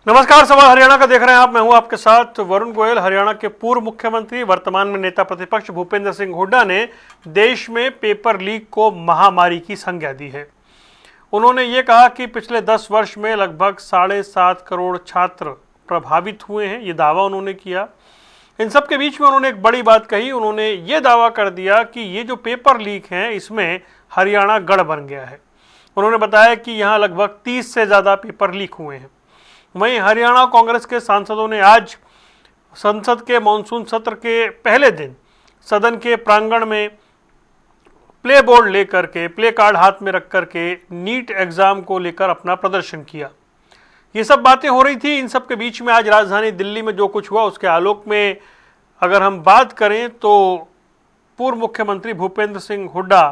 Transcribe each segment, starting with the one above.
नमस्कार, सवाल हरियाणा का देख रहे हैं आप। मैं हूं आपके साथ वरुण गोयल। हरियाणा के पूर्व मुख्यमंत्री, वर्तमान में नेता प्रतिपक्ष भूपेंद्र सिंह हुड्डा ने देश में पेपर लीक को महामारी की संज्ञा दी है। उन्होंने ये कहा कि पिछले 10 वर्ष में लगभग 7.5 करोड़ छात्र प्रभावित हुए हैं। ये दावा उन्होंने किया। इन सब के बीच में उन्होंने एक बड़ी बात कही। उन्होंने ये दावा कर दिया कि ये जो पेपर लीक हैं, इसमें हरियाणा गढ़ बन गया है। उन्होंने बताया कि यहाँ लगभग 30 से ज़्यादा पेपर लीक हुए हैं। वहीं हरियाणा कांग्रेस के सांसदों ने आज संसद के मॉनसून सत्र के पहले दिन सदन के प्रांगण में प्ले बोर्ड लेकर के, प्ले कार्ड हाथ में रख करके नीट एग्जाम को लेकर अपना प्रदर्शन किया। ये सब बातें हो रही थी। इन सब के बीच में आज राजधानी दिल्ली में जो कुछ हुआ, उसके आलोक में अगर हम बात करें तो पूर्व मुख्यमंत्री भूपेंद्र सिंह हुड्डा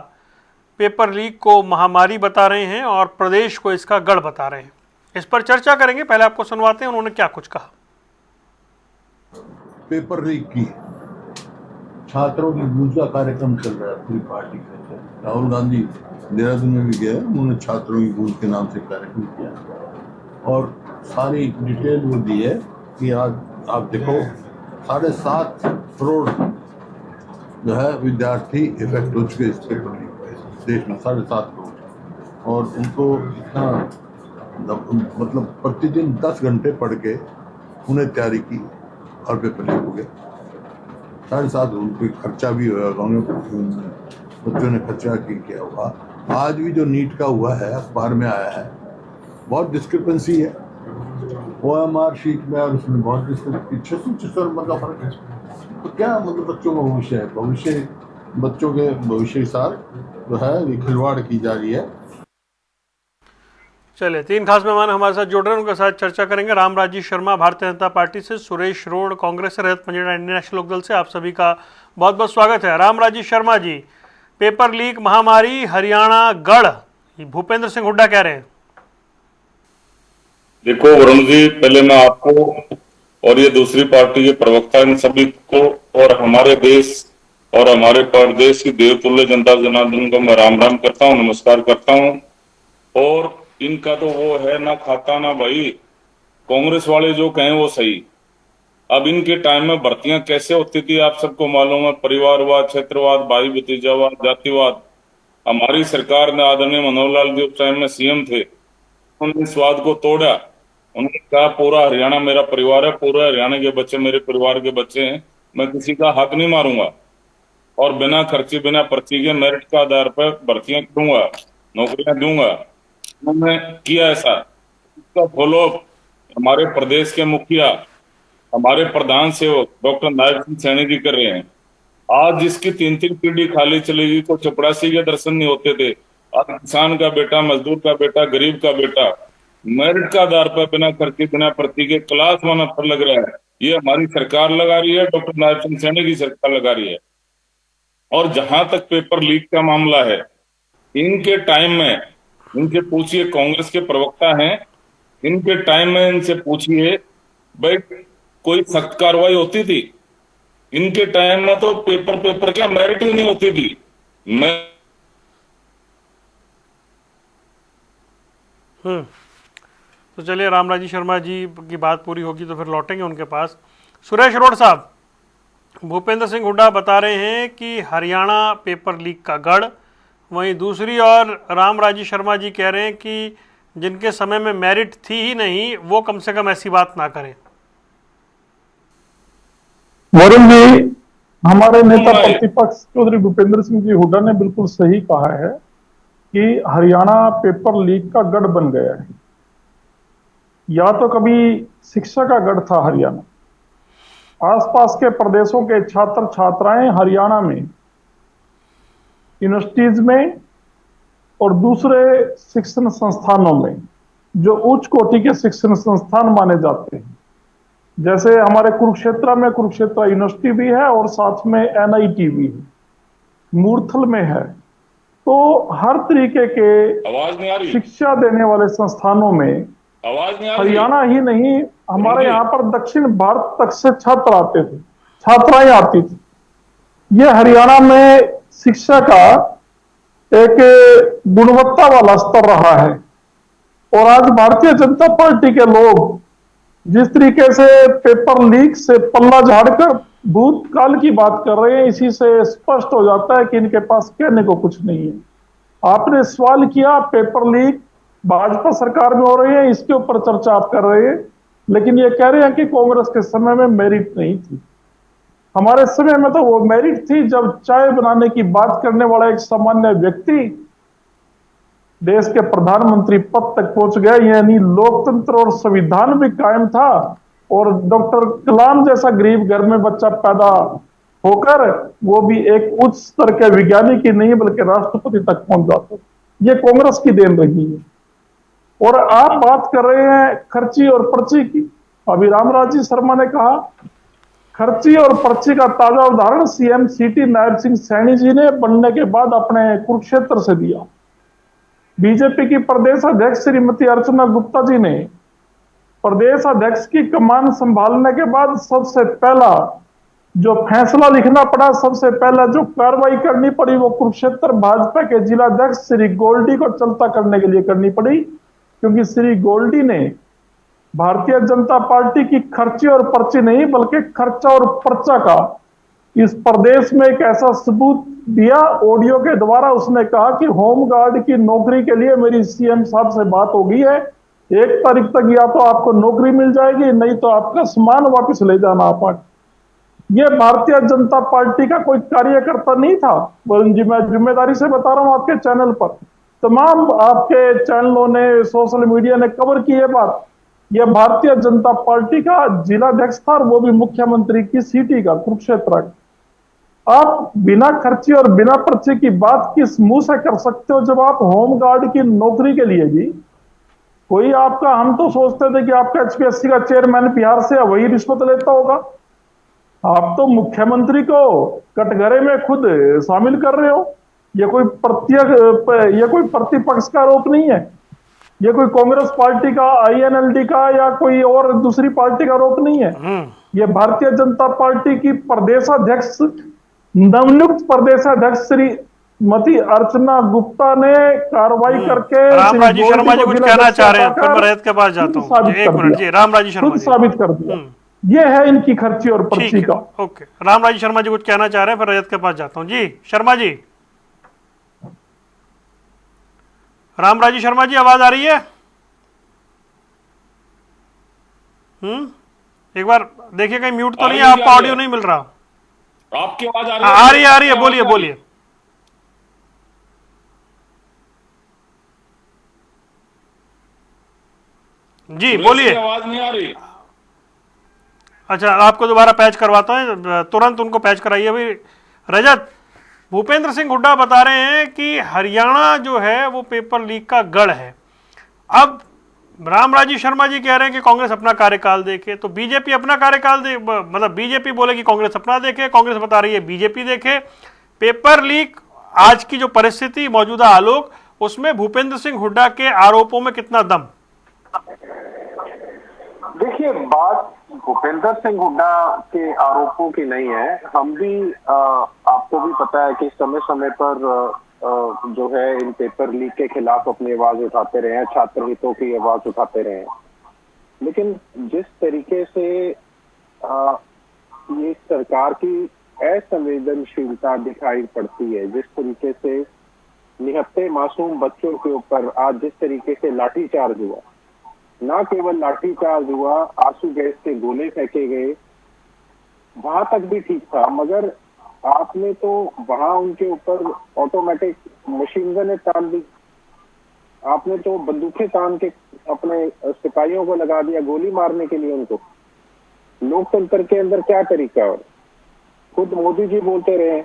पेपर लीक को महामारी बता रहे हैं और प्रदेश को इसका गढ़ बता रहे हैं। इस पर चर्चा करेंगे। पहले आपको सुनवाते हैं उन्होंने क्या कुछ कहा। पेपर लीक की छात्रों की गूंज का कार्यक्रम चल रहा है पूरी पार्टी का। राहुल गांधी देहरादून में भी गए, उन्होंने छात्रों की गूंज के नाम से कार्यक्रम किया और सारी डिटेल वो दी है कि आज आप देखो 7.5 करोड़ जो है विद्यार्थी इफेक्ट हो चुके इस पेपर लीक देश में। 7.5 करोड़ और उनको इतना मतलब प्रतिदिन 10 घंटे पढ़ के उन्हें तैयारी की और पेपर लीक हो गया। 7.5 रुपये खर्चा भी हुआ, बच्चों ने खर्चा किया होगा। आज भी जो नीट का हुआ है, अखबार में आया है, बहुत डिस्क्रिपेंसी है OMR शीट में और उसमें बहुत डिस्क्रिपेंसी। 600 नंबर का फर्क है। तो क्या मतलब बच्चों का भविष्य है, बच्चों के भविष्य के साथ जो है ये खिलवाड़ की जा रही है। चलिए, 3 खास मेहमान हमारे साथ जुड़ रहे हैं, उनके साथ चर्चा करेंगे। राम राजीव शर्मा भारतीय जनता पार्टी से, सुरेश रोड कांग्रेस से, रजत मंजरेड़ा इंडियन नेशनल लोकदल से। आप सभी का बहुत बहुत स्वागत है। राम राजीव शर्मा जी, पेपर लीक महामारी, हरियाणा गढ़, भूपेंद्र सिंह हुड्डा कह रहे हैं। देखो वरुण जी, पहले मैं आपको और ये दूसरी पार्टी के प्रवक्ता इन सभी को और हमारे देश और हमारे प्रदेश की देवतुल्य जनता जनार्दन को मैं राम राम करता हूँ, नमस्कार करता हूँ। और इनका तो वो है ना खाता ना भाई, कांग्रेस वाले जो कहें वो सही। अब इनके टाइम में भर्तियां कैसे होती थी आप सबको मालूम है। परिवारवाद, क्षेत्रवाद, भाई भतीजावाद, जातिवाद। हमारी सरकार ने, आदरणीय मनोहर लाल जी उस टाइम में सीएम थे, उन्होंने इस वाद को तोड़ा। उन्होंने कहा पूरा हरियाणा मेरा परिवार है, पूरे हरियाणा के बच्चे मेरे परिवार के बच्चे हैं, मैं किसी का हक नहीं मारूंगा और बिना खर्ची बिना पर्ची के मेरिट के आधार पर भर्तियां करूंगा, नौकरियां दूंगा। उन्होंने किया ऐसा। इसका फॉलो हमारे प्रदेश के मुखिया, हमारे प्रधान सेवक डॉक्टर नायब सिंह सैनी जी कर रहे हैं। आज जिसकी 3-3 पीढ़ी खाली चलेगी, को चपरासी के दर्शन नहीं होते थे, आज किसान का बेटा, मजदूर का बेटा, गरीब का बेटा मेरिट का आधार पर बिना खर्चे बिना प्रति के क्लास 1 अफसर लग रहा है। ये हमारी सरकार लगा रही है, डॉक्टर नायब सिंह सैनी की सरकार लगा रही है। और जहां तक पेपर लीक का मामला है, इनके टाइम में इनसे पूछिए, कांग्रेस के प्रवक्ता हैं, इनके टाइम में इनसे पूछिए भाई कोई सख्त कार्रवाई होती थी? इनके टाइम में तो पेपर क्या मेरिट ही नहीं होती थी। तो चलिए, रामराजी शर्मा जी की बात पूरी होगी तो फिर लौटेंगे उनके पास। सुरेश रोड साहब, भूपेंद्र सिंह हुड्डा बता रहे हैं कि हरियाणा पेपर लीक का गढ़, वहीं दूसरी ओर रामराजी शर्मा जी कह रहे हैं कि जिनके समय में मेरिट थी ही नहीं, वो कम से कम ऐसी बात ना करें। वरुण जी, हमारे नेता प्रतिपक्ष चौधरी भूपेंद्र सिंह जी हुड्डा ने बिल्कुल सही कहा है कि हरियाणा पेपर लीक का गढ़ बन गया है। या तो कभी शिक्षा का गढ़ था हरियाणा, आसपास के प्रदेशों के छात्र छात्राएं हरियाणा में यूनिवर्सिटीज में और दूसरे शिक्षण संस्थानों में, जो उच्च कोटि के शिक्षण संस्थान माने जाते हैं, जैसे हमारे कुरुक्षेत्र में कुरुक्षेत्र यूनिवर्सिटी भी है और साथ में NIT भी है, मूर्थल में है। तो हर तरीके के शिक्षा देने वाले संस्थानों में हरियाणा ही नहीं, हमारे यहाँ पर दक्षिण भारत तक से छात्र आते थे, छात्राएं आती थी। ये हरियाणा में शिक्षा का एक गुणवत्ता वाला स्तर रहा है। और आज भारतीय जनता पार्टी के लोग जिस तरीके से पेपर लीक से पल्ला झाड़कर भूतकाल की बात कर रहे हैं, इसी से स्पष्ट हो जाता है कि इनके पास कहने को कुछ नहीं है। आपने सवाल किया पेपर लीक भाजपा सरकार में हो रही है, इसके ऊपर चर्चा आप कर रहे हैं, लेकिन ये कह रहे हैं कि कांग्रेस के समय में मेरिट नहीं थी। हमारे समय में तो वो मेरिट थी जब चाय बनाने की बात करने वाला एक सामान्य व्यक्ति देश के प्रधानमंत्री पद तक पहुंच गया, यानी लोकतंत्र और संविधान भी कायम था, और डॉक्टर कलाम जैसा गरीब घर में बच्चा पैदा होकर वो भी एक उच्च स्तर के वैज्ञानिक ही नहीं बल्कि राष्ट्रपति तक पहुंच जाते। ये कांग्रेस की देन रही है। और आप बात कर रहे हैं खर्ची और पर्ची की। अभी रामराज जी शर्मा ने कहा, खर्ची और पर्ची का ताजा उदाहरण सीएम सिटी नायब सिंह सैनी जी ने बनने के बाद अपने कुरुक्षेत्र से दिया। बीजेपी की प्रदेश अध्यक्ष श्रीमती अर्चना गुप्ता जी ने प्रदेश अध्यक्ष की कमान संभालने के बाद सबसे पहला जो फैसला लिखना पड़ा, सबसे पहला जो कार्रवाई करनी पड़ी, वो कुरुक्षेत्र भाजपा के जिला अध्यक्ष श्री गोल्डी को चलता करने के लिए करनी पड़ी, क्योंकि श्री गोल्डी ने भारतीय जनता पार्टी की खर्ची और पर्ची नहीं बल्कि खर्चा और पर्चा का इस प्रदेश में एक ऐसा सबूत दिया। ऑडियो के द्वारा उसने कहा कि होमगार्ड की नौकरी के लिए मेरी सीएम साहब से बात हो गई है, 1 तारीख तक या तो आपको नौकरी मिल जाएगी, नहीं तो आपका सामान वापस ले जाना आप। ये भारतीय जनता पार्टी का कोई कार्यकर्ता नहीं था, वरुण जी, मैं जिम्मेदारी से बता रहा हूं। आपके चैनल पर तमाम आपके चैनलों ने, सोशल मीडिया ने कवर की ये बात। यह भारतीय जनता पार्टी का जिला अध्यक्ष था, और वो भी मुख्यमंत्री की सिटी का, कुरुक्षेत्र का। आप बिना खर्ची और बिना पर्ची की बात किस मुंह से कर सकते हो, जब आप होमगार्ड की नौकरी के लिए भी कोई आपका, हम तो सोचते थे कि आपका एचपीएससी का चेयरमैन बिहार से वही रिश्वत लेता होगा। आप तो मुख्यमंत्री को कटघरे में खुद शामिल कर रहे हो। ये कोई प्रतिपक्ष का आरोप नहीं है, ये कोई कांग्रेस पार्टी का, आईएनएलडी का या कोई और दूसरी पार्टी का आरोप नहीं है। ये भारतीय जनता पार्टी की प्रदेशाध्यक्ष, नवनियुक्त प्रदेशाध्यक्ष श्रीमती अर्चना गुप्ता ने कार्रवाई करके रामराज शर्मा जी कुछ कहना चाह रहे हैं, फिर मैं रजत के पास जाता हूँ। एक मिनट जी, रामराज शर्मा खुद साबित कर दिया। ये है इनकी खर्ची और पर्ची का। ओके, रामराज शर्मा जी कुछ कहना चाह रहे हैं, फिर रजत के पास जाता हूँ। जी शर्मा जी, रामराज शर्मा जी आवाज आ रही है? एक बार देखिए कहीं म्यूट तो नहीं है, आपका ऑडियो नहीं मिल रहा। आपकी आवाज आ रही है, बोलिए बोलिए। जी बोलिए। आवाज नहीं आ रही। अच्छा, आपको दोबारा पैच करवाता हूं, तुरंत उनको पैच कराइए। अभी रजत, भूपेंद्र सिंह हुड्डा बता रहे हैं कि हरियाणा जो है वो पेपर लीक का गढ़ है। अब रामराजी शर्मा जी कह रहे हैं कि कांग्रेस अपना कार्यकाल देखे, तो बीजेपी अपना कार्यकाल दे, मतलब बीजेपी बोले कि कांग्रेस अपना देखे, कांग्रेस बता रही है बीजेपी देखे। पेपर लीक, आज की जो परिस्थिति, मौजूदा आलोक, उसमें भूपेंद्र सिंह हुड्डा के आरोपों में कितना दम? देखिए, बात भूपेंद्र सिंह हुड्डा के आरोपों की नहीं है। हम भी आपको भी पता है कि समय समय पर जो है इन पेपर लीक के खिलाफ अपनी आवाज उठाते रहे हैं, छात्र हितों की आवाज उठाते रहे हैं। लेकिन जिस तरीके से ये सरकार की असंवेदनशीलता दिखाई पड़ती है, जिस तरीके से निहत्थे मासूम बच्चों के ऊपर आज जिस तरीके से लाठीचार्ज हुआ, ना केवल लाठीचार्ज हुआ, आंसू गैस के गोले फेंके गए, वहां तक भी ठीक था, मगर आपने तो वहां उनके ऊपर ऑटोमेटिक मशीन गन तान दी, आपने तो बंदूकें तान के अपने सिपाहियों को लगा दिया गोली मारने के लिए उनको। लोकतंत्र के अंदर क्या तरीका? और खुद मोदी जी बोलते रहे,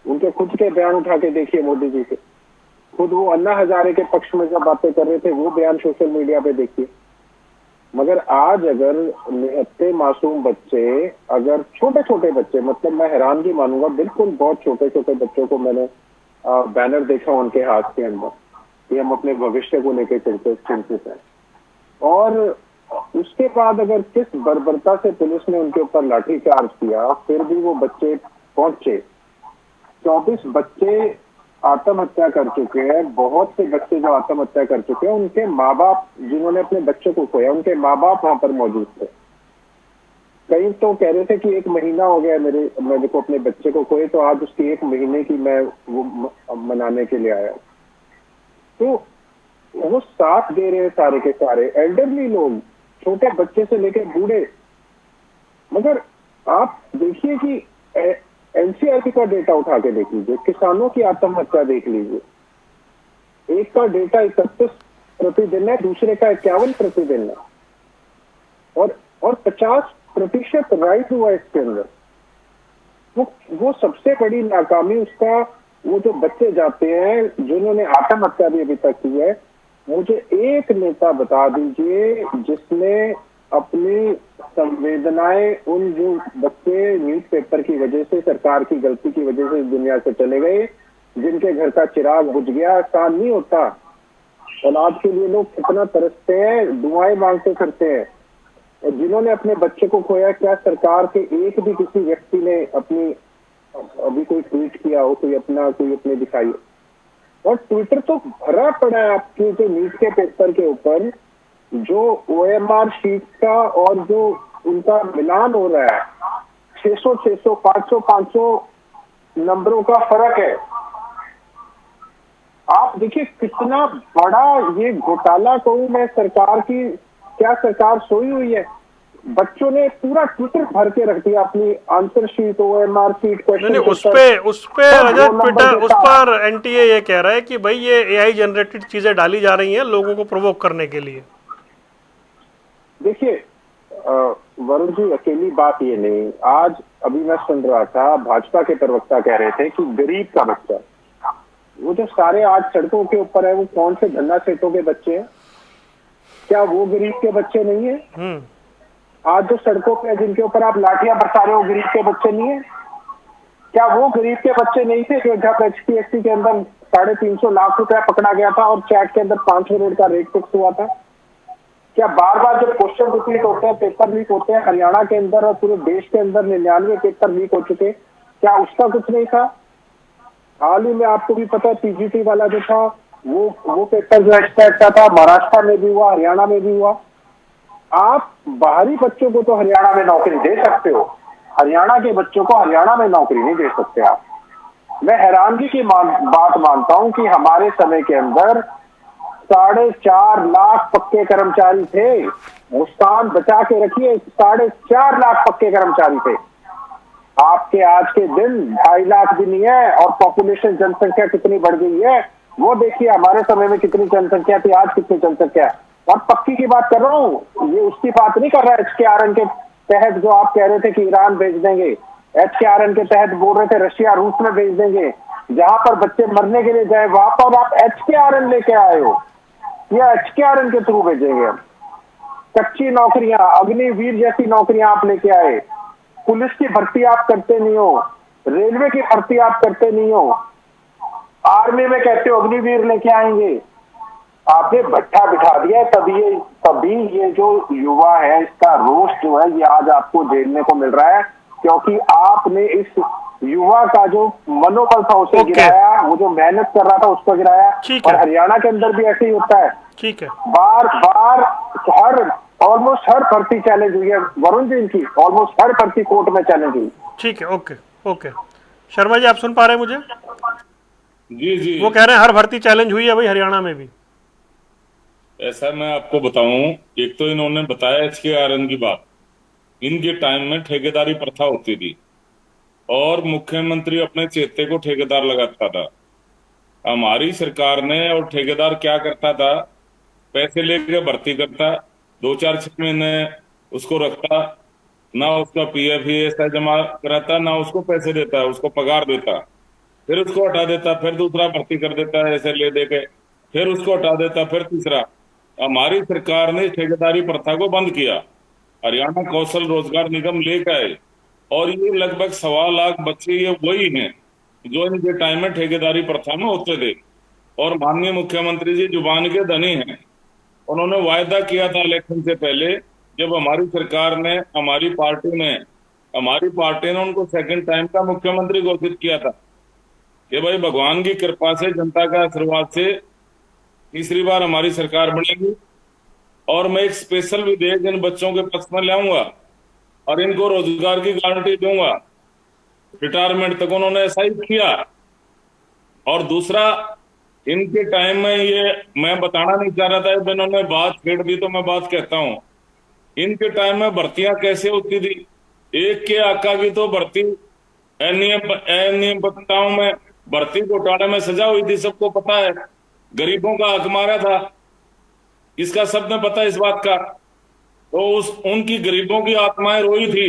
उनके खुद के बयान उठा के देखिए मोदी जी के, खुद वो अन्ना हजारे के पक्ष में जब बातें कर रहे थे वो बयान सोशल मीडिया पे देखिए। मगर आज अगर निहत्थे मासूम बच्चे, अगर छोटे छोटे बच्चे, मतलब मैं हैरानगी मानूंगा, बिल्कुल बहुत छोटे छोटे बच्चों को मैंने बैनर देखा उनके हाथ के अंदर कि हम अपने भविष्य को लेकर चिंतित हैं, और उसके बाद अगर किस बर्बरता से पुलिस ने उनके ऊपर लाठीचार्ज किया, फिर भी वो बच्चे पहुंचे। 24 बच्चे आत्महत्या कर चुके हैं, बहुत से बच्चे जो आत्महत्या कर चुके हैं, उनके माँ बाप जिन्होंने अपने बच्चों को खोया, उनके माँ बाप वहां पर मौजूद थे। कई तो कह रहे थे कि 1 महीना हो गया मेरे को अपने बच्चे को खोए, तो आज उसकी 1 महीने की मैं वो मनाने के लिए आया। तो वो साथ दे रहे हैं सारे के सारे, एल्डरली लोग, छोटे बच्चे से लेकर बूढ़े। मगर आप देखिए कि एनसीआरटी का डेटा उठा के देख लीजिए, किसानों की आत्महत्या देख लीजिए, एक का डेटा 31 प्रतिदिन है, दूसरे का 51 प्रतिदिन है, और 50% राइट हुआ इसके अंदर। वो सबसे बड़ी नाकामी उसका, वो जो बच्चे जाते हैं जिन्होंने आत्महत्या भी अभी तक की है, मुझे एक नेता बता दीजिए जिसने अपनी संवेदनाएं, उन जो बच्चे नीट पेपर की वजह से, सरकार की गलती की वजह से इस दुनिया से चले गए, जिनके घर का चिराग बुझ गया, आसान नहीं होता। औलाद के लिए लोग कितना तरसते हैं, दुआएं मांगते फिरते हैं। और जिन्होंने अपने बच्चे को खोया, क्या सरकार के एक भी किसी व्यक्ति ने अपनी अभी कोई ट्वीट किया हो, कोई अपने दिखाई हो? और ट्विटर तो भरा पड़ा है आपके जो नीट के पेपर के ऊपर, जो ओएमआर शीट का और जो उनका मिलान हो रहा है, 600 500 नंबरों का फर्क है। आप देखिए कितना बड़ा ये घोटाला कहूं मैं सरकार की। क्या सरकार सोई हुई है? बच्चों ने पूरा ट्विटर भर के रख दिया, अपनी answer sheet, OMR sheet, question नहीं, उस पे रजत ट्विटर, उस पर एनटीए ये कह रहा है कि भाई ये एआई जनरेटेड चीजें डाली जा रही हैं लोगों को प्रोवोक करने के लिए। देखिए वरुण जी, अकेली बात ये नहीं, आज अभी मैं सुन रहा था भाजपा के प्रवक्ता कह रहे थे कि गरीब का बच्चा, वो जो सारे आज सड़कों के ऊपर है, वो कौन से धन्ना सेठों के बच्चे हैं? क्या वो गरीब के बच्चे नहीं है? आज जो सड़कों पे जिनके ऊपर आप लाठियां बरसा रहे हो, गरीब के बच्चे नहीं है? क्या वो गरीब के बच्चे नहीं थे जो जब एचपीएससी के अंदर 350 लाख रुपया पकड़ा गया था और चैट के अंदर 5 करोड़ का रेट फिक्स हुआ था? क्या बार बार जब क्वेश्चन रिपीट होते हैं, पेपर लीक होते हैं, हरियाणा के अंदर और पूरे देश के अंदर 99 पेपर लीक हो चुके, क्या उसका कुछ नहीं था? हाल ही में आपको भी पता है, पीजीटी वाला जो था, वो पेपर जो एक्सपर्ट का था, महाराष्ट्र में भी हुआ, हरियाणा में भी हुआ। आप बाहरी बच्चों को तो हरियाणा में नौकरी दे सकते हो, हरियाणा के बच्चों को हरियाणा में नौकरी नहीं दे सकते आप। मैं हैरानगी की बात मानता हूं कि हमारे समय के अंदर 4.5 लाख पक्के कर्मचारी थे। मुस्कान बचा के रखिए, 4.5 लाख पक्के कर्मचारी थे। आपके आज के दिन 2.5 लाख भी नहीं है, और पॉपुलेशन, जनसंख्या कितनी बढ़ गई है वो देखिए। हमारे समय में कितनी जनसंख्या थी, आज कितनी जनसंख्या है। और पक्की की बात कर रहा हूं, ये उसकी बात नहीं कर रहा है HKRN के तहत जो आप कह रहे थे कि ईरान भेज देंगे, HKRN के तहत बोल रहे थे रशिया रूस में भेज देंगे, जहां पर बच्चे मरने के लिए जाए वहां पर आप HKRN लेके आए हो, या HKRN के थ्रू भेजेंगे हम? कच्ची नौकरियां, अग्निवीर जैसी नौकरियां आप लेके आए, पुलिस की भर्ती आप करते नहीं हो, रेलवे की भर्ती आप करते नहीं हो, आर्मी में कहते हो अग्निवीर लेके आएंगे। आपने भट्ठा बिठा दिया। तभी ये जो युवा है, इसका रोष जो है ये आज आपको झेलने को मिल रहा है, क्योंकि आपने इस युवा का जो मनोबल था उसे गिराया, वो जो मेहनत कर रहा था उसको गिराया। और हरियाणा के अंदर भी ऐसे ही होता है। ठीक है, बार बार ऑलमोस्ट हर भर्ती चैलेंज हुई है वरुण जी, इनकी ऑलमोस्ट हर भर्ती कोर्ट में चैलेंज हुई। ठीक है, ओके। शर्मा जी, आप सुन पा रहे हैं मुझे? जी। वो कह रहे हैं हर भर्ती चैलेंज हुई है भाई, हरियाणा में भी। ऐसा मैं आपको बताऊं, एक तो इन्होंने बताया HKRN की बात। इनके टाइम में ठेकेदारी प्रथा होती थी और मुख्यमंत्री अपने चेते को ठेकेदार लगाता था। हमारी सरकार ने, और ठेकेदार क्या करता था, पैसे लेके भर्ती करता, 2-4-6 महीने उसको रखता, ना उसका PF ESI जमा कराता, ना उसको पैसे देता, उसको पगार देता, फिर उसको हटा देता, फिर दूसरा भर्ती कर देता है ऐसे ले दे के, फिर उसको हटा देता, फिर तीसरा। हमारी सरकार ने ठेकेदारी प्रथा को बंद किया, हरियाणा कौशल रोजगार निगम लेकर आए, और ये लगभग 1.25 लाख बच्चे ये वही हैं जो इनके टाइम में ठेकेदारी प्रथा में होते थे। और माननीय मुख्यमंत्री जी जुबान के धनी हैं, उन्होंने वायदा किया था इलेक्शन से पहले, जब हमारी सरकार ने, हमारी पार्टी ने उनको सेकंड टाइम का मुख्यमंत्री घोषित किया था कि भाई भगवान की कृपा से, जनता का आशीर्वाद से तीसरी बार हमारी सरकार बनेगी और मैं एक स्पेशल विधेयक इन बच्चों के पक्ष में लाऊंगा और इनको रोजगार की गारंटी दूंगा। रिटायरमेंट तक उन्होंने ऐसा ही किया। और दूसरा, इनके टाइम में ये मैं बताना नहीं चाह रहा था, इन्होंने बात छेड़ दी तो मैं बात कहता हूं। इनके टाइम में भर्तियां कैसे होती थी? एक के आका की तो भर्ती अनियमितताओं में, भर्ती घोटाले में सजा हुई थी, सबको पता है। गरीबों का हक मारा था, इसका सबने पता है इस बात का। तो उनकी गरीबों की आत्माएं रोई थी,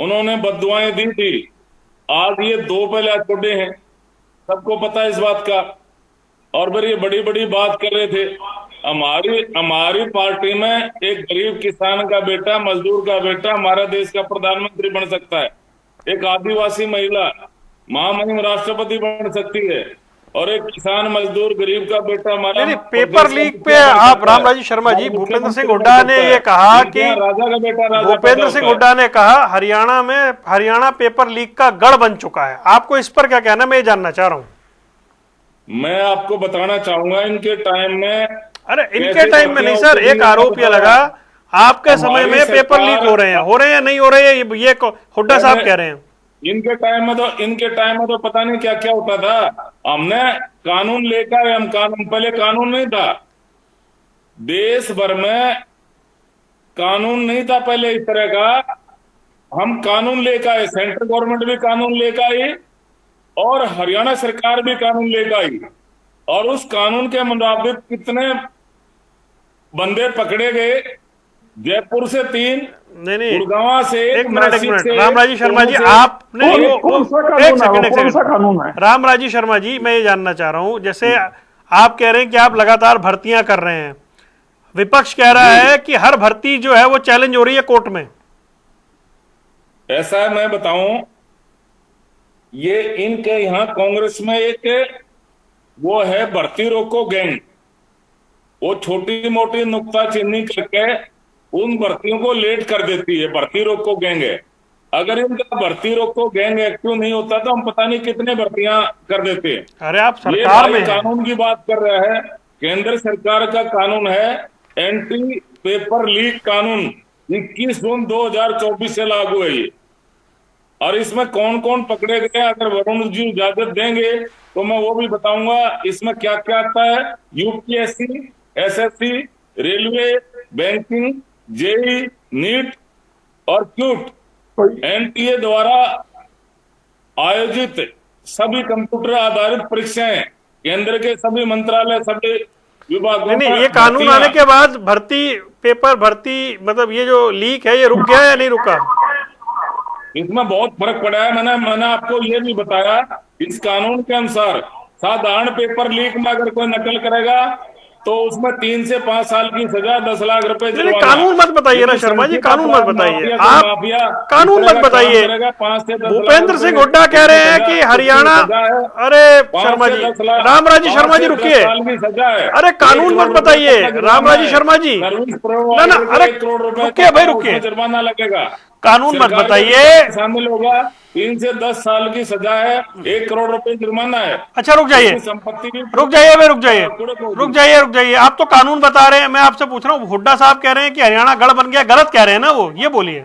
उन्होंने बद्दुआएं दी थी। आज ये दो पहले छोड़े हैं, सबको पता है इस बात का। और फिर ये बड़ी बड़ी बात कर रहे थे। हमारी पार्टी में एक गरीब किसान का बेटा, मजदूर का बेटा हमारा देश का प्रधानमंत्री बन सकता है। एक आदिवासी महिला महामहिम राष्ट्रपति बन सकती है और एक किसान मजदूर गरीब का बेटा हमारा पेपर लीक पे आप रामराजी शर्मा जी, भूपेंद्र सिंह हुड्डा ने ये कहा कि राजा का बेटा भूपेंद्र सिंह हुड्डा ने कहा हरियाणा पेपर लीक का गढ़ बन चुका है। आपको इस पर क्या कहना, मैं ये जानना चाह रहा हूं। मैं आपको बताना चाहूंगा, इनके टाइम में, अरे इनके टाइम में नहीं सर, एक आरोप ये लगा आपके समय में पेपर लीक हो रहे हैं या नहीं हो रहे हैं, ये हुड्डा साहब कह रहे हैं। इनके टाइम में तो पता नहीं क्या क्या होता था। हमने कानून लेकर, पहले कानून नहीं था, देश भर में कानून नहीं था पहले इस तरह का। हम कानून लेकर आए, सेंट्रल गवर्नमेंट भी कानून लेकर आई और हरियाणा सरकार भी कानून लेकर आई। और उस कानून के मुताबिक कितने बंदे पकड़े गए? जयपुर से 3, नहीं गुड़गांव से एक मिनट रामराजी शर्मा जी, आपने कौन सा कानून है? रामराजी शर्मा जी, मैं ये जानना चाह रहा हूं, जैसे आप कह रहे हैं कि आप लगातार भर्तियां कर रहे हैं, विपक्ष कह रहा है कि हर भर्ती जो है वो चैलेंज हो रही है कोर्ट में। ऐसा है, मैं बताऊं, ये इनके यहां कांग्रेस में एक वो है भर्ती रोको गैंग। वो छोटी मोटी नुक्ताचीनी करके उन भर्तियों को लेट कर देती है, भर्ती रोको गैंग है। अगर इनका भर्ती रोको गैंग एक्टिव नहीं होता तो हम पता नहीं कितने भर्तियां कर देते। अरे आप सरकार में कानून की बात कर रहा है, केंद्र सरकार का कानून है एंटी पेपर लीक कानून, 21 जून 2024 से लागू है ये। और इसमें कौन कौन पकड़े गए, अगर वरुण जी इजाजत देंगे तो मैं वो भी बताऊंगा इसमें क्या क्या आता है। UPSC, SSC, railway, banking, JE, NEET और क्यूट, एनटीए द्वारा आयोजित सभी कंप्यूटर आधारित परीक्षाएं, केंद्र के सभी मंत्रालय, सभी विभागों। नहीं, ये कानून आने के बाद पेपर भर्ती मतलब ये जो लीक है ये रुक गया या नहीं रुका? इसमें बहुत फर्क पड़ा है। मैंने आपको ये भी बताया, इस कानून के अनुसार साधारण पेपर लीक में अगर कोई नकल करेगा तो उसमें 3 से 5 साल की सजा, 10 लाख रुपए जुर्माना। कानून मत बताइए ना शर्मा जी, कानून मत बताइए, आप कानून मत बताइए। भूपेंद्र सिंह हुड्डा कह रहे हैं कि हरियाणा, अरे शर्मा जी, रामराजी शर्मा जी रुकिए, अरे कानून मत बताइए रामराजी शर्मा जी, ना ना, अरे रुकिए भाई, रुकिए, जुर्माना लगेगा, कानून मत बताइए। शामिल होगा, 3 से 10 साल की सजा है, 1 करोड़ रुपए जुर्माना है। अच्छा रुक जाइए, संपत्ति भी रुक जाइए, आप तो कानून बता रहे हैं, मैं आपसे पूछ रहा हूँ, हुड्डा साहब कह रहे हैं कि हरियाणा गढ़ बन गया, गलत कह रहे हैं ना वो, ये बोलिए।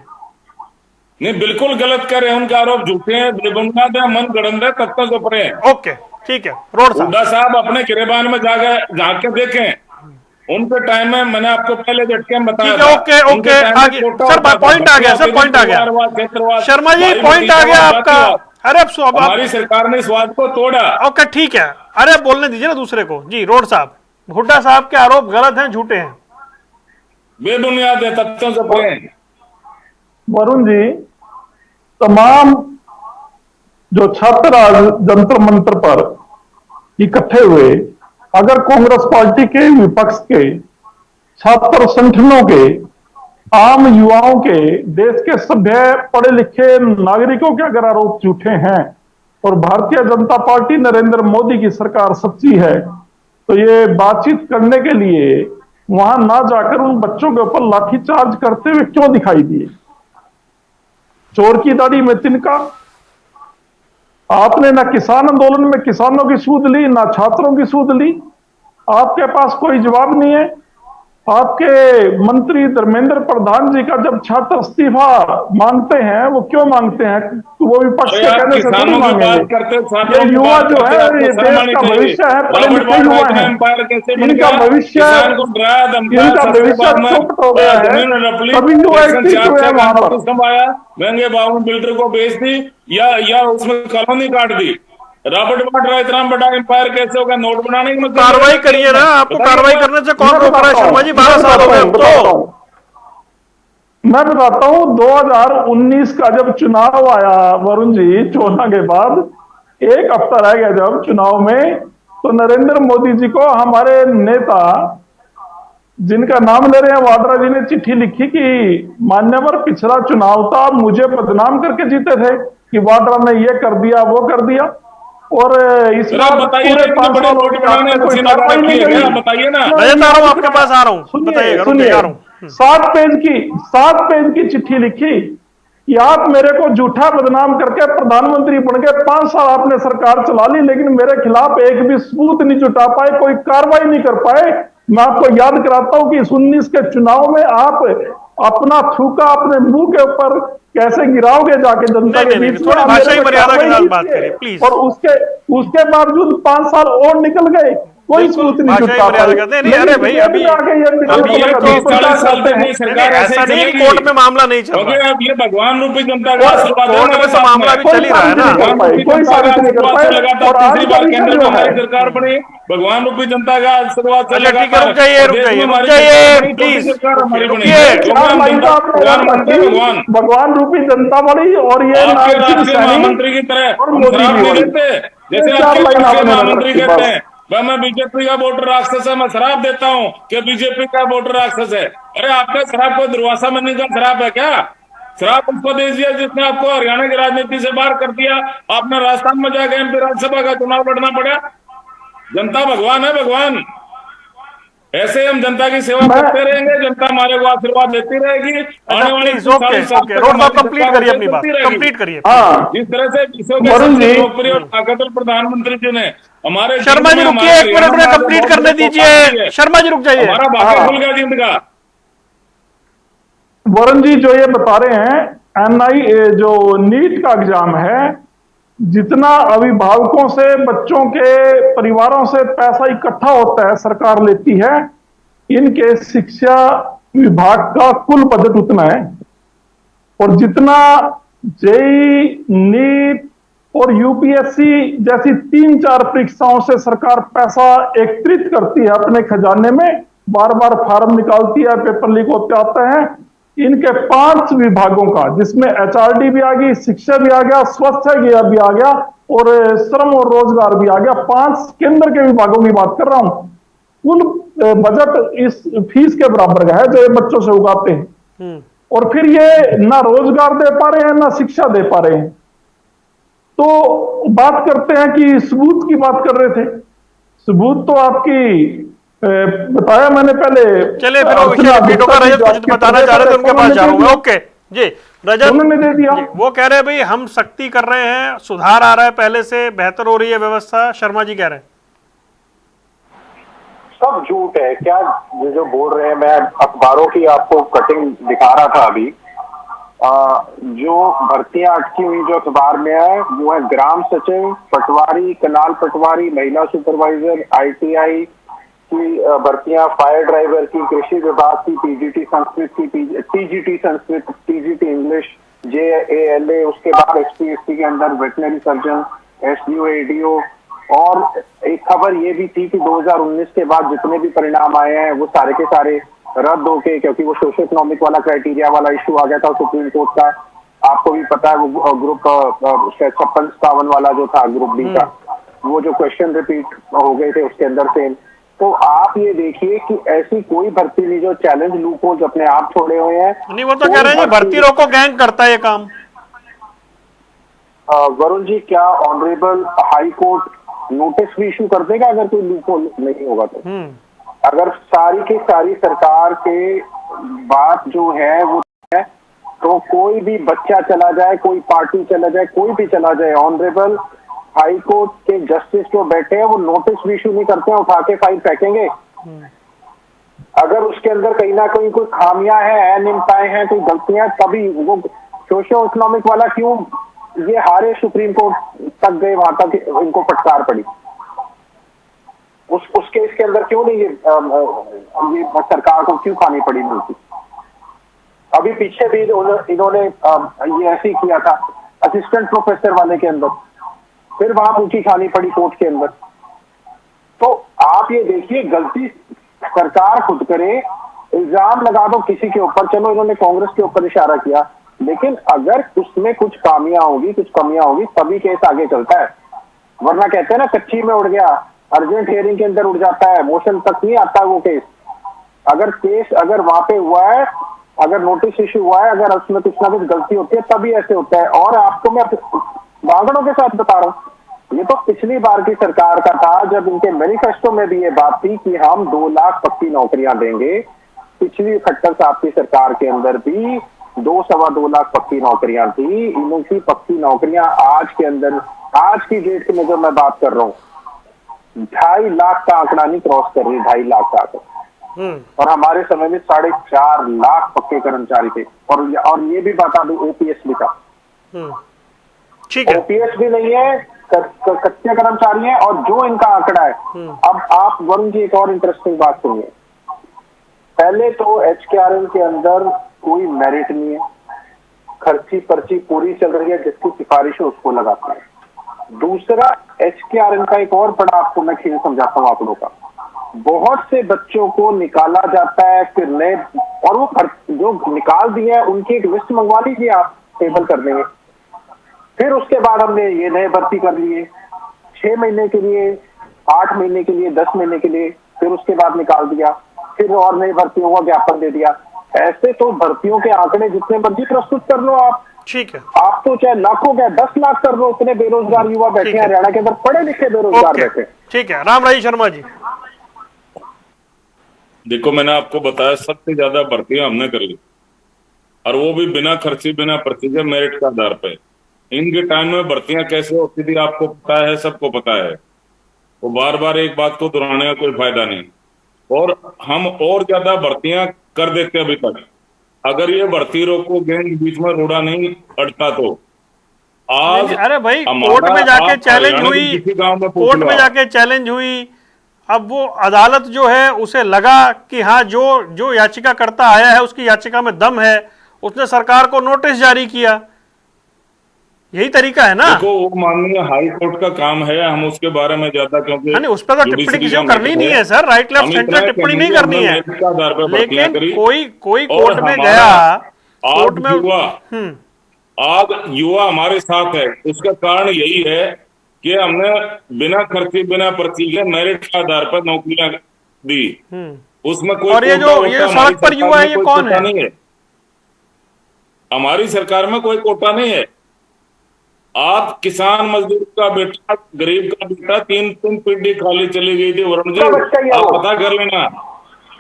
नहीं, बिल्कुल गलत कह रहे हैं, उनके आरोप झूठे हैं, बेबुनियाद है, मन गड़ंद है, तब तक ऊपर है। ओके ठीक है, रोड साहब, हुड्डा साहब अपने गिरेबान में जाके देखें, उनके टाइम में मैंने आपको पहले झटके में बताया। ओके आगे सर, पॉइंट आ गया सर, पॉइंट आ गया शर्मा जी, पॉइंट आ गया आपका। अरे अब हमारी सरकार ने इस बात को तोड़ा। ओके ठीक है, अरे बोलने दीजिए ना दूसरे को। जी रोड साहब, हुड्डा साहब के आरोप गलत हैं, झूठे हैं, बेबुनियाद है, तथ्यों से परे हैं। वरुण जी, तमाम जो छात्र आज जंतर मंत्र पर इकट्ठे हुए, अगर कांग्रेस पार्टी के, विपक्ष के, छात्र संगठनों के, आम युवाओं के, देश के सभ्य पढ़े लिखे नागरिकों के अगर आरोप झूठे हैं और भारतीय जनता पार्टी नरेंद्र मोदी की सरकार सच्ची है, तो ये बातचीत करने के लिए वहां ना जाकर उन बच्चों के ऊपर लाठीचार्ज करते हुए क्यों दिखाई दिए? चोर की दाढ़ी में तिनका, आपने ना किसान आंदोलन में किसानों की सूद ली, ना छात्रों की सूद ली। आपके पास कोई जवाब नहीं है। आपके मंत्री धर्मेंद्र प्रधान जी का जब छात्र इस्तीफा मांगते हैं, वो क्यों मांगते हैं? वो विपक्ष अरे के आप कहने से थोड़ी किसानों की मांगेंगे। बात करते, ये छात्रों की युवा बात जो करते, है, आपको ये शर्म देश आनी का चाहिए। भविष्य है, पढ़े रॉबर्ट लिखे वाड्रा युवा इतना हैं। एम्पायर कैसे बन इनका गया? भविष्य, किसान को डराया धमकाया, इनका सस्ते भविष्य दाम में चौपट हो गया है। जमीन नपली, तभी युवा इलेक्शन एक्टिव हुए हैं 4 वहां का पर। नोटिस कमाया, महंगे भाव में बिल्डर को बेच दी, या उसमें कॉलोनी काट दी। रॉबर्ट वाड्रा इतना बड़ा एम्पायर कैसे होगा? नोट बनाने के मसले कार्रवाई में करिए ना, आपको बताइए कार्रवाई बात। करने से कौन मैं रोक रहा है? बताता शर्मा हूं, जी 12 साल हो गए अब तो। मैं बताता हूं 2019 का जब चुनाव आया वरुण जी, 14 के बाद 1 हफ्ता रह गया जब चुनाव में, तो नरेंद्र मोदी जी को हमारे नेता, जिनका नाम ले रहे हैं, वाड्रा जी ने चिट्ठी लिखी कि मान्यवर पिछला चुनाव था, मुझे बदनाम करके जीते थे कि वाड्रा ने ये कर दिया, वो कर दिया। और इस अरे बार बताइए ना, पूरे इतने 5 बड़े साल हो नोट गए, बनाने आपने कोई मशीन लगा कार्रवाई रखी नहीं है करी। क्या? बताइए ना। रजत आ रहा हूं आपके पास, आ रहा हूं, बताइएगा, रुक जाइए, आ रहा हूं। 7 पेज की चिट्ठी लिखी कि आप मेरे को झूठा बदनाम करके प्रधानमंत्री बन गए, 5 साल आपने सरकार चला ली, लेकिन मेरे खिलाफ एक भी सबूत नहीं जुटा पाए, कोई कार्रवाई नहीं कर पाए। मैं आपको याद कराता हूं कि इस 19 के चुनाव में आप अपना थूका अपने मुंह के ऊपर कैसे गिराओगे जाके जनता के नहीं, बीच में। थोड़ी आप भाषाई मेरे पे मर्यादा के कार्रवाई साथ नहीं बात किए। करिए, प्लीज। और उसके बावजूद 5 साल और निकल गए, कोई बिल्कुल सबूत नहीं भाषाई जुटा मर्यादा पाए। कहते हैं। नहीं, अरे भाई, अभी अब ये 40 साल तक नहीं सरकार नहीं, ऐसे ऐसा नहीं है कि चलेगी, कोर्ट में मामला नहीं चल क्योंकि रहा है। अब ये भगवान रूपी जनता का और आशीर्वाद है कोर्ट हमारे में तो साथ मामला में। अभी चल ही रहा है ना। भगवान रूपी कोई जनता का साबित नहीं कर आशीर्वाद से पाए। लगातार और आज तीसरी का बार विषय केंद्र जो में हमारी है, सरकार बनी। भगवान रूपी जनता का आशीर्वाद से अच्छा ठीक है, लगातार रुक जाइए, और रुक देश में जाइए, रुक हमारी जाइए, सरकार बनी, छोटी प्लीज सरकार हमारी बनी, रुकिए। क्योंकि 4 हम लाइन जनता का को आपने भगवान रख मानते हैं। रखी, भगवान भगवान रूपी जनता बड़ी, और ये आपके नाम सिंह राष्ट्रीय सैनी महामंत्री की तरह और हम मोदी शराब जी नहीं बड़ी। देते, ये जैसे 4 आपके लाइन राष्ट्रीय आपने रख महामंत्री रखी कहते बस। हैं वह मैं बीजेपी का वोटर राक्षस है, मैं शराब देता हूं कि बीजेपी का वोटर राक्षस है। अरे आपका शराब को दुर्वासा मनी का शराब है क्या? शराब उसको दे दिया जिसने आपको हरियाणा की राजनीति से बाहर कर दिया। आपने राजस्थान में जाकर एमपी राज्यसभा का चुनाव लड़ना पड़ा। जनता भगवान है, भगवान। ऐसे हम जनता की सेवा करते रहेंगे, जनता हमारे को आशीर्वाद देती रहेगी। अच्छा आने वाले प्लीज, 3 ओके साल साल ओके, तक रोड साहब हमारी कंप्लीट सरकार करिए ऐसे अपनी बात, चलती रहेगी। कंप्लीट करिए। हाँ, जिस तरह से विश्व के वरुण सबसे जी, लोकप्रिय और ताकतवर प्रधानमंत्री जी ने हमारे शर्मा जी रुकिए, 1 मिनट में कंप्लीट करने दीजिए। शर्मा जी रुक जाइए। हमारा भाग्य हाँ। खुल गया जिंद का। वरुण जी जो ये बता रहे हैं, एनआई जो नीट का एग्जाम है, जितना अभिभावकों से, बच्चों के परिवारों से पैसा इकट्ठा होता है, सरकार लेती है, इनके शिक्षा विभाग का कुल बजट उतना है। और जितना जेई, नीट और यूपीएससी जैसी 3-4 परीक्षाओं से सरकार पैसा एकत्रित करती है अपने खजाने में, बार बार फार्म निकालती है, पेपर लीक होते आते हैं, इनके 5 विभागों का, जिसमें एचआरडी भी आ गई, शिक्षा भी आ गया, स्वास्थ्य भी आ गया, और श्रम और रोजगार भी आ गया, 5 केंद्र के विभागों की बात कर रहा हूं। कुल बजट इस फीस के बराबर का है जो ये बच्चों से उगाते हैं। और फिर ये ना रोजगार दे पा रहे हैं, ना शिक्षा दे पा रहे हैं। तो बात करते हैं कि सबूत की बात कर रहे थे। सबूत तो आपकी बताया मैंने पहले। चलिए फिर वो विषय रिपीट होगा। रजत कुछ बताना चाह रहे थे, उनके पास जा रहा हूँ। ओके जी रजत, उन्होंने दे दिया। वो कह रहे हैं भाई हम सख्ती कर रहे हैं, सुधार आ रहा है, पहले से बेहतर हो रही है व्यवस्था। शर्मा जी कह रहे हैं सब झूठ है क्या जो बोल रहे हैं। मैं अखबारों की आपको कटिंग दिखा रहा था अभी। जो भर्तियां अटकी हुई जो अखबार में है वो है ग्राम सचिव, पटवारी, कनाल पटवारी, महिला सुपरवाइजर, आईटीआई की भर्तियां, फायर ड्राइवर की, कृषि विभाग की, पीजीटी संस्कृत की, टीजीटी संस्कृत, टीजीटी इंग्लिश, जेएएलए, उसके बाद एसपीएससी के अंदर वेटनरी सर्जन, एसडीओ, एडीओ। और एक खबर ये भी थी कि 2019 के बाद जितने भी परिणाम आए हैं वो सारे के सारे रद्द होके, क्योंकि वो सोशो इकोनॉमिक वाला क्राइटेरिया वाला इशू आ गया था सुप्रीम कोर्ट का। आपको भी पता है वो ग्रुप 56-57 वाला जो था ग्रुप डी का, वो जो क्वेश्चन रिपीट हो गए थे उसके अंदर से। तो आप ये देखिए कि ऐसी कोई भर्ती नहीं जो चैलेंज लूप होल्स अपने आप छोड़े हुए हैं। नहीं, वो तो कह रहे हैं भर्ती रोको गैंग करता है ये काम। वरुण जी, क्या ऑनरेबल हाई कोर्ट नोटिस भी इशू कर देगा अगर कोई लूप होल नहीं होगा तो? अगर सारी की सारी सरकार के बात जो है वो है तो कोई भी बच्चा चला जाए, कोई पार्टी चला जाए, कोई भी चला जाए, ऑनरेबल हाई कोर्ट के जस्टिस जो बैठे हैं वो नोटिस भी इशू नहीं करते हैं, उठा के फाइल फेंकेंगे। अगर उसके अंदर कहीं ना कहीं कोई खामियां हैं, अनियमितताएं हैं, कोई गलतियां, तभी वो सोशो इकोनॉमिक वाला क्यों ये हारे सुप्रीम कोर्ट तक गए, वहां तक इनको फटकार पड़ी। उस केस के अंदर क्यों नहीं ये सरकार को क्यों खानी पड़ी मिलती। अभी पीछे भी इन्होंने ये ऐसे ही किया था असिस्टेंट प्रोफेसर वाले के अंदर, फिर वहां मुझी खानी पड़ी कोर्ट के अंदर। तो आप ये देखिए, गलती सरकार खुद करे, इल्जाम लगा दो किसी के ऊपर, चलो इन्होंने कांग्रेस के ऊपर इशारा किया, लेकिन अगर उसमें कुछ खामियां होगी, कुछ कमियां होगी, तभी केस आगे चलता है। वरना कहते हैं ना कच्ची में उड़ गया, अर्जेंट हियरिंग के अंदर उड़ जाता है, मोशन तक नहीं आता वो केस। अगर वहां पे हुआ है, अगर नोटिस इश्यू हुआ है, अगर उसमें कुछ ना कुछ गलती होती है, तभी ऐसे होता है। और आपको मैं वागड़ों के साथ बता रहा हूं, ये तो पिछली बार की सरकार का था, जब इनके मैनिफेस्टो में भी ये बात थी कि हम 2 लाख पक्की नौकरियां देंगे। पिछली खट्टर साहब की सरकार के अंदर भी 2-2.25 लाख पक्की नौकरियां थी। इनकी पक्की नौकरियां आज के अंदर, आज की डेट में जो मैं बात कर रहा हूं, 2.5 लाख का आंकड़ा नहीं क्रॉस कर रही, 2.5 लाख का आंकड़ा। और हमारे समय में 4.5 लाख पक्के कर्मचारी थे। और ये भी बता दूं, ओपीएस भी था। ठीक है, ओपीएस भी नहीं है, कच्चे कर्मचारी हैं। और जो इनका आंकड़ा है, अब आप वरुण जी एक और इंटरेस्टिंग बात सुनिए। पहले तो एचकेआरएल के अंदर कोई मेरिट नहीं है, खर्ची पर्ची पूरी चल रही है, जिसकी सिफारिश है उसको लगाते हैं। दूसरा, एचकेआरएल का एक और बड़ा आपको मैं खेल समझाता हूँ आंकड़ों का। बहुत से बच्चों को निकाला जाता है, फिर नए, और वो जो निकाल दिए हैं उनकी एक लिस्ट मंगवा लीजिए आप, टेबल कर देंगे। फिर उसके बाद हमने ये नए भर्ती कर लिए 6 महीने के लिए, 8 महीने के लिए, 10 महीने के लिए, फिर उसके बाद निकाल दिया, फिर और नई भर्तियों का ज्ञापन दे दिया। ऐसे तो भर्तियों के आंकड़े जितने मर्जी प्रस्तुत कर लो आप, ठीक है, आप तो चाहे लाखों क्या 10 लाख कर लो, इतने बेरोजगार युवा बैठे हैं हरियाणा के अंदर, पढ़े लिखे बेरोजगार बैठे। ठीक है, रामराई शर्मा जी। देखो, मैंने आपको बताया सबसे ज्यादा भर्तियां हमने कर ली, और वो भी बिना खर्ची, बिना पर्ची के, मेरिट के आधार पे। इनके टाइम में भर्तियां कैसे होती थी आपको पता है, सबको पता है। वो बार बार एक बात को दोहराने का कोई फायदा नहीं। और हम और ज्यादा भर्तियां कर देते अभी तक, अगर ये भर्ती रोको गैंग बीच में रोड़ा नहीं अटता तो। आज अरे भाई, कोर्ट में जाके चैलेंज हुई, कोर्ट में जाके चैलेंज हुई। अब वो अदालत जो है उसे लगा कि हाँ, जो याचिका करता आया है उसकी याचिका में दम है, उसने सरकार को नोटिस जारी किया। यही तरीका है ना। देखो, वो माननीय हाई कोर्ट का काम है, हम उसके बारे में ज्यादा, क्योंकि उस पर तो टिप्पणी किसी को करनी नहीं है सर, राइट लेफ्ट सेंटर टिप्पणी नहीं करनी है, लेकिन कोई कोर्ट में गया, कोर्ट में आज युवा हमारे साथ है। उसका कारण यही है कि हमने बिना खर्ची, बिना पर्ची के मेरिट के आधार पर नौकरियां दी। उसमें कोई, और ये जो सड़क पर युवा है, ये कौन है? नहीं है, हमारी सरकार में कोई कोटा नहीं है। आप किसान मजदूर का बेटा, गरीब का बेटा, 3 पीढ़ी खाली चली गई थी वरुण जी, आप पता कर लेना।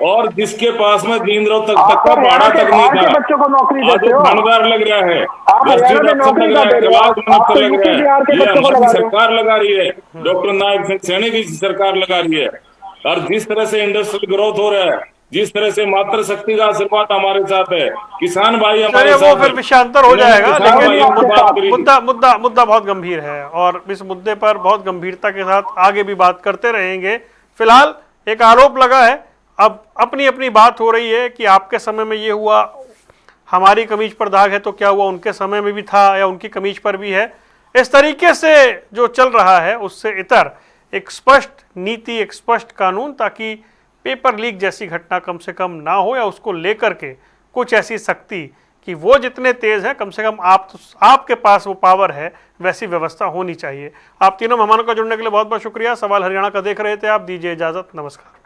और जिसके पास में दीनराव तक का भाड़ा तक नहीं था, बच्चों को नौकरी देते हो, थानेदार लग रहा है, नौकरी लग रहा है, ये हमारी सरकार लगा रही है, डॉक्टर नायब सैनी की सरकार लगा रही है। और जिस तरह से इंडस्ट्रियल ग्रोथ हो रहा है, जिस तरह से मातृ शक्ति का आशीर्वाद हमारे साथ है, किसान भाई हमारे साथ, वो फिर विषयांतर हो जाएगा। लेकिन मुद्दा बहुत गंभीर है, और इस मुद्दे पर बहुत गंभीरता के साथ आगे भी बात करते रहेंगे। फिलहाल एक आरोप लगा है, अब अपनी अपनी बात हो रही है कि आपके समय में ये हुआ, हमारी कमीज पर दाग है तो क्या हुआ, उनके समय में भी था या उनकी कमीज पर भी है। इस तरीके से जो चल रहा है उससे इतर एक स्पष्ट नीति, एक स्पष्ट कानून, ताकि पेपर लीक जैसी घटना कम से कम ना हो, या उसको लेकर के कुछ ऐसी सख्ती कि वो जितने तेज हैं, कम से कम आपके पास वो पावर है, वैसी व्यवस्था होनी चाहिए। आप तीनों मेहमानों का जुड़ने के लिए बहुत बहुत शुक्रिया। सवाल हरियाणा का देख रहे थे आप, दीजिए इजाजत, नमस्कार।